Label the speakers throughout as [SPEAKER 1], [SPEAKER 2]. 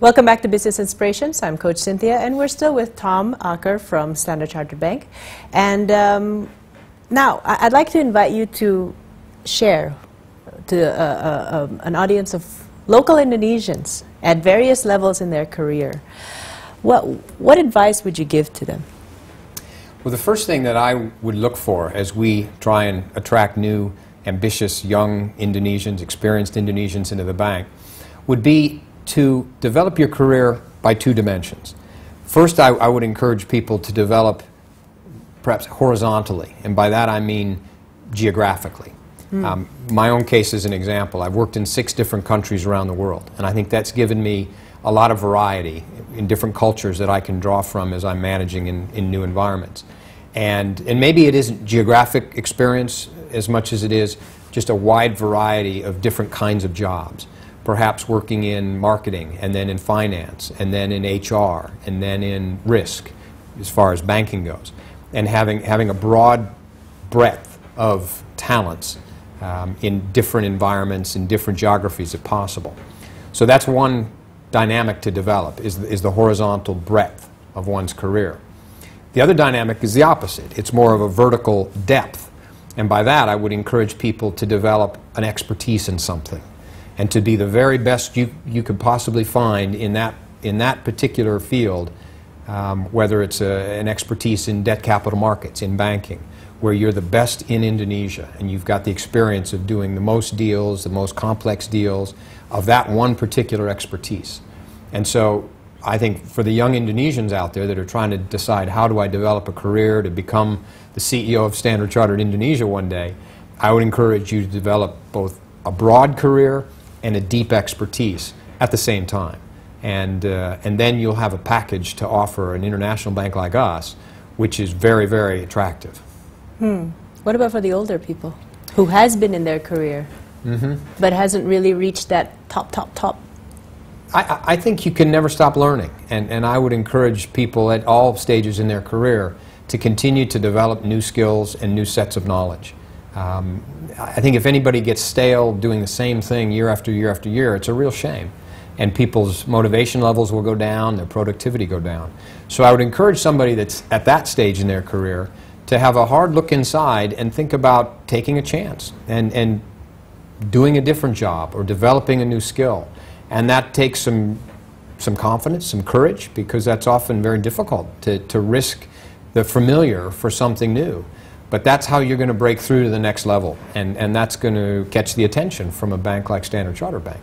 [SPEAKER 1] Welcome back to Business Inspirations. I'm Coach Cynthia, and we're still with Tom Aaker from Standard Chartered Bank. And now, I'd like to invite you to share to an audience of local Indonesians at various levels in their career. What advice would you give to them?
[SPEAKER 2] Well, the first thing that I would look for as we try and attract new, ambitious, young Indonesians, experienced Indonesians into the bank, would be to develop your career by two dimensions. First, I would encourage people to develop perhaps horizontally, and by that I mean geographically. My own case is an example. I've worked in 6 different countries around the world, and I think that's given me a lot of variety in different cultures that I can draw from as I'm managing in new environments. And maybe it isn't geographic experience as much as it is just a wide variety of different kinds of jobs. Perhaps working in marketing, and then in finance, and then in HR, and then in risk, as far as banking goes. And having a broad breadth of talents in different environments, in different geographies if possible. So that's one dynamic to develop, is the horizontal breadth of one's career. The other dynamic is the opposite. It's more of a vertical depth. And by that, I would encourage people to develop an expertise in something, and to be the very best you could possibly find in that particular field, whether it's an expertise in debt capital markets, in banking, where you're the best in Indonesia, and you've got the experience of doing the most deals, the most complex deals, of that one particular expertise. And so I think for the young Indonesians out there that are trying to decide, how do I develop a career to become the CEO of Standard Chartered Indonesia one day, I would encourage you to develop both a broad career and a deep expertise at the same time. And then you'll have a package to offer an international bank like us, which is very, very attractive.
[SPEAKER 1] What about for the older people who has been in their career but hasn't really reached that top?
[SPEAKER 2] I think you can never stop learning, and I would encourage people at all stages in their career to continue to develop new skills and new sets of knowledge. I think if anybody gets stale doing the same thing year after year after year, it's a real shame. And people's motivation levels will go down, their productivity go down. So I would encourage somebody that's at that stage in their career to have a hard look inside and think about taking a chance and doing a different job or developing a new skill. And that takes some confidence, some courage, because that's often very difficult to risk the familiar for something new. But that's how you're going to break through to the next level, and that's going to catch the attention from a bank like Standard Chartered Bank,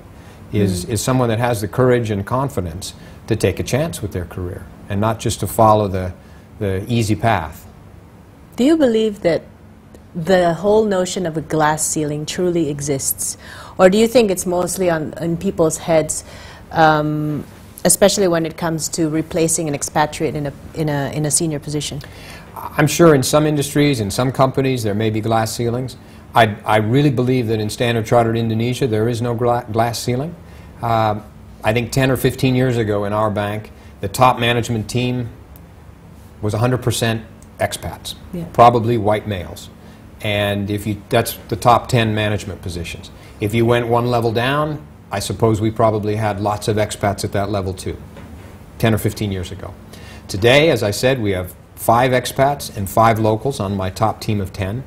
[SPEAKER 2] is someone that has the courage and confidence to take a chance with their career, and not just to follow the easy path.
[SPEAKER 1] Do you believe that the whole notion of a glass ceiling truly exists? Or do you think it's mostly in people's heads, especially when it comes to replacing an expatriate in a senior position?
[SPEAKER 2] I'm sure in some industries, in some companies, there may be glass ceilings. I really believe that in Standard Chartered Indonesia there is no glass ceiling. I think 10 or 15 years ago in our bank, the top management team was 100% expats, probably white males. And that's the top 10 management positions. If you went one level down, I suppose we probably had lots of expats at that level too, 10 or 15 years ago. Today, as I said, we have 5 expats and 5 locals on my top team of 10.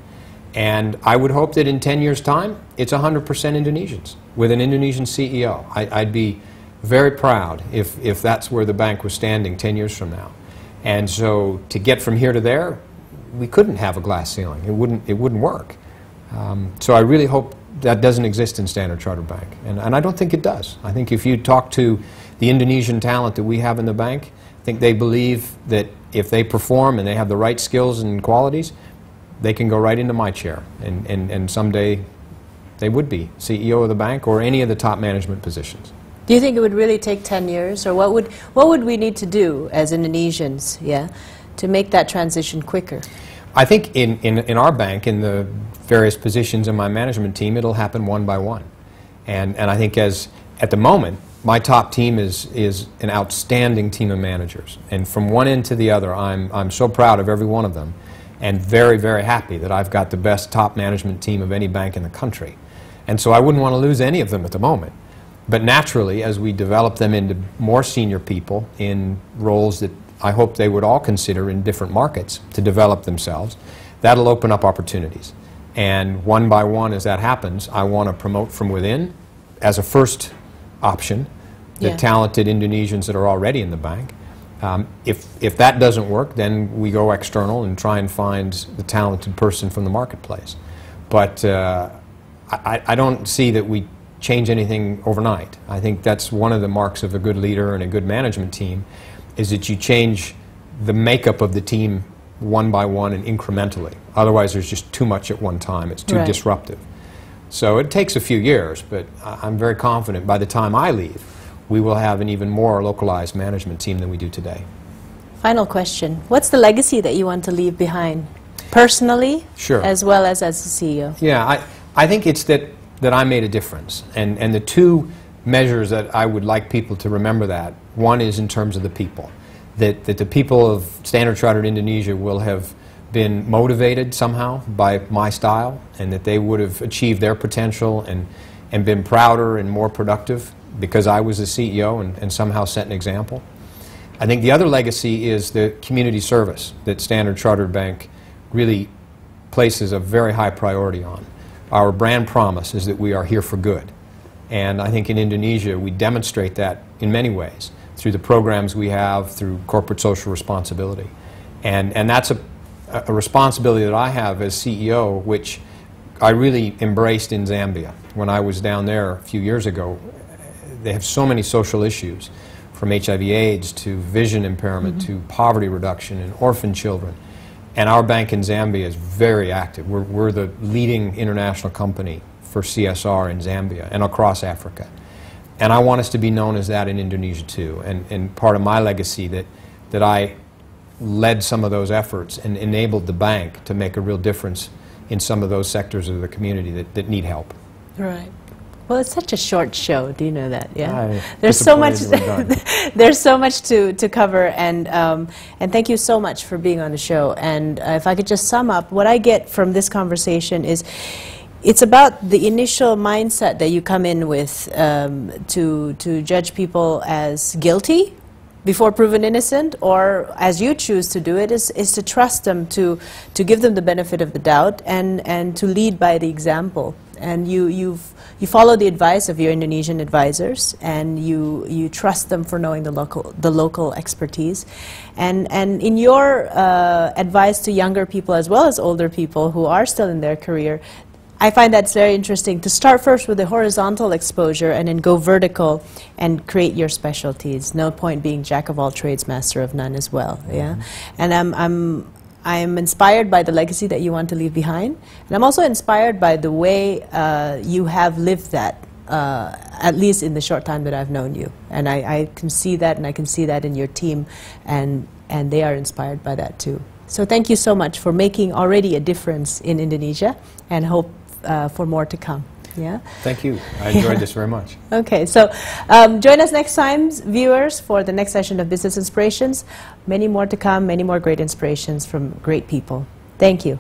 [SPEAKER 2] And I would hope that in 10 years' time, it's 100% Indonesians with an Indonesian CEO. I'd be very proud if that's where the bank was standing 10 years from now. And so to get from here to there, we couldn't have a glass ceiling. It wouldn't work. So I really hope that doesn't exist in Standard Chartered Bank. And I don't think it does. I think if you talk to the Indonesian talent that we have in the bank, I think they believe that if they perform and they have the right skills and qualities, they can go right into my chair. And someday they would be CEO of the bank or any of the top management positions.
[SPEAKER 1] Do you think it would really take 10 years? Or what would we need to do as Indonesians, to make that transition quicker?
[SPEAKER 2] I think in our bank, in the various positions in my management team, it'll happen one by one. And I think at the moment, my top team is an outstanding team of managers. And from one end to the other, I'm so proud of every one of them, and very, very happy that I've got the best top management team of any bank in the country. And so I wouldn't want to lose any of them at the moment. But naturally, as we develop them into more senior people in roles that I hope they would all consider in different markets to develop themselves, that'll open up opportunities. And one by one, as that happens, I want to promote from within as a first option the talented Indonesians that are already in the bank. If that doesn't work, then we go external and try and find the talented person from the marketplace. But I don't see that we change anything overnight. I think that's one of the marks of a good leader and a good management team, is that you change the makeup of the team one by one and incrementally. Otherwise, there's just too much at one time. It's too disruptive. So it takes a few years, but I'm very confident by the time I leave, we will have an even more localized management team than we do today.
[SPEAKER 1] Final question. What's the legacy that you want to leave behind, personally, as well as a CEO?
[SPEAKER 2] Yeah, I think it's that I made a difference. And the two measures that I would like people to remember that, one is in terms of the people. That the people of Standard Chartered Indonesia will have been motivated somehow by my style, and that they would have achieved their potential and been prouder and more productive because I was the CEO and somehow set an example. I think the other legacy is the community service that Standard Chartered Bank really places a very high priority on. Our brand promise is that we are here for good. And I think in Indonesia we demonstrate that in many ways, through the programs we have, through corporate social responsibility. And that's a responsibility that I have as CEO, which I really embraced in Zambia. When I was down there a few years ago, they have so many social issues, from HIV/AIDS to vision impairment to poverty reduction and orphan children. And our bank in Zambia is very active. We're the leading international company for CSR in Zambia and across Africa. And I want us to be known as that in Indonesia too. And part of my legacy that I led some of those efforts and enabled the bank to make a real difference in some of those sectors of the community that need help.
[SPEAKER 1] Right. Well, it's such a short show. Do you know that? Yeah. There's so much. There's so much to cover, and thank you so much for being on the show. And if I could just sum up, what I get from this conversation is, it's about the initial mindset that you come in with to judge people as guilty before proven innocent, or as you choose to do it, is to trust them, to give them the benefit of the doubt, and to lead by the example. And you follow the advice of your Indonesian advisors, and you trust them for knowing the local expertise. And in your advice to younger people as well as older people who are still in their career, I find that's very interesting, to start first with the horizontal exposure and then go vertical and create your specialties. No point being jack of all trades, master of none as well. Yeah, and I'm inspired by the legacy that you want to leave behind, and I'm also inspired by the way you have lived that, at least in the short time that I've known you. And I can see that, and I can see that in your team, and they are inspired by that too. So thank you so much for making already a difference in Indonesia, and hope for more to come. Yeah. Thank you. I enjoyed this very much. Okay, so join us next time, viewers, for the next session of Business Inspirations. Many more to come, many more great inspirations from great people. Thank you.